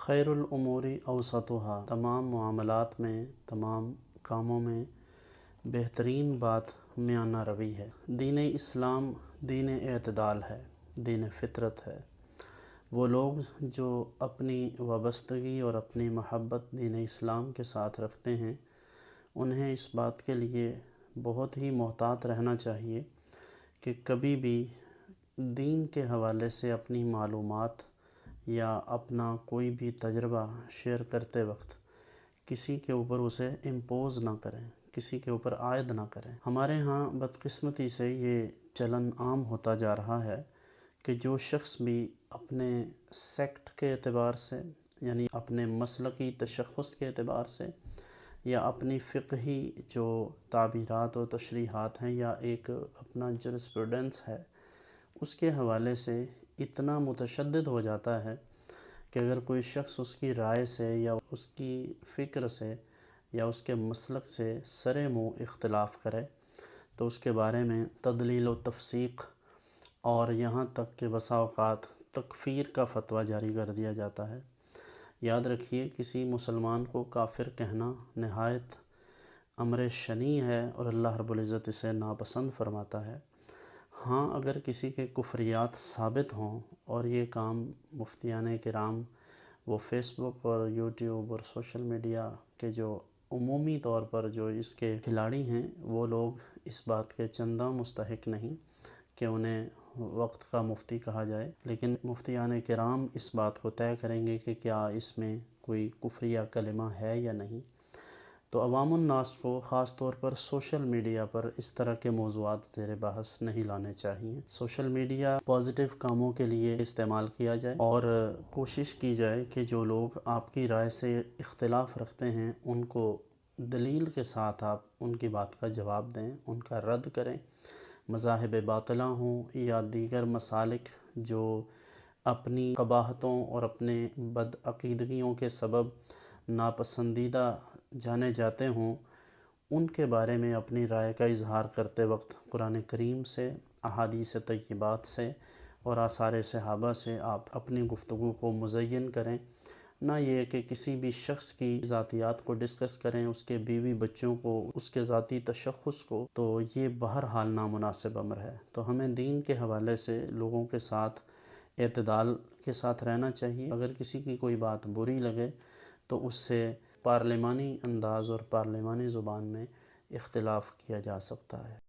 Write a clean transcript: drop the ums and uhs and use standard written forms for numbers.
خیر الامور اوسطها، تمام معاملات میں، تمام کاموں میں بہترین بات میانہ روی ہے۔ دین اسلام دین اعتدال ہے، دین فطرت ہے۔ وہ لوگ جو اپنی وابستگی اور اپنی محبت دین اسلام کے ساتھ رکھتے ہیں، انہیں اس بات کے لیے بہت ہی محتاط رہنا چاہیے کہ کبھی بھی دین کے حوالے سے اپنی معلومات یا اپنا کوئی بھی تجربہ شیئر کرتے وقت کسی کے اوپر اسے امپوز نہ کریں، کسی کے اوپر عائد نہ کریں۔ ہمارے ہاں بدقسمتی سے یہ چلن عام ہوتا جا رہا ہے کہ جو شخص بھی اپنے سیکٹ کے اعتبار سے، یعنی اپنے مسلکی تشخص کے اعتبار سے، یا اپنی فقہی جو تعبیرات و تشریحات ہیں، یا ایک اپنا جورسپروڈنس ہے، اس کے حوالے سے اتنا متشدد ہو جاتا ہے کہ اگر کوئی شخص اس کی رائے سے یا اس کی فکر سے یا اس کے مسلک سے سرِ منہ اختلاف کرے تو اس کے بارے میں تدلیل و تفسیق اور یہاں تک کہ بسا اوقات تکفیر کا فتویٰ جاری کر دیا جاتا ہے۔ یاد رکھیے، کسی مسلمان کو کافر کہنا نہایت امر شنیع ہے اور اللہ رب العزت اسے ناپسند فرماتا ہے۔ ہاں، اگر کسی کے کفریات ثابت ہوں اور یہ کام مفتیان کرام وہ فیس بک اور یوٹیوب اور سوشل میڈیا کے جو عمومی طور پر جو اس کے کھلاڑی ہیں، وہ لوگ اس بات کے چنداں مستحق نہیں کہ انہیں وقت کا مفتی کہا جائے، لیکن مفتیان کرام اس بات کو طے کریں گے کہ کیا اس میں کوئی کفریہ کلمہ ہے یا نہیں۔ تو عوام الناس کو خاص طور پر سوشل میڈیا پر اس طرح کے موضوعات زیر بحث نہیں لانے چاہیے۔ سوشل میڈیا پازیٹیو کاموں کے لیے استعمال کیا جائے اور کوشش کی جائے کہ جو لوگ آپ کی رائے سے اختلاف رکھتے ہیں ان کو دلیل کے ساتھ آپ ان کی بات کا جواب دیں، ان کا رد کریں۔ مذاہب باطلہ ہوں یا دیگر مسالک جو اپنی قباحتوں اور اپنے بدعقیدگیوں کے سبب ناپسندیدہ جانے جاتے ہوں، ان کے بارے میں اپنی رائے کا اظہار کرتے وقت قرآن کریم سے، احادیث طیبات سے اور آثار صحابہ سے آپ اپنی گفتگو کو مزین کریں، نہ یہ کہ کسی بھی شخص کی ذاتیات کو ڈسکس کریں، اس کے بیوی بچوں کو، اس کے ذاتی تشخص کو، تو یہ بہرحال نامناسب امر ہے۔ تو ہمیں دین کے حوالے سے لوگوں کے ساتھ اعتدال کے ساتھ رہنا چاہیے۔ اگر کسی کی کوئی بات بری لگے تو اس سے پارلیمانی انداز اور پارلیمانی زبان میں اختلاف کیا جا سکتا ہے۔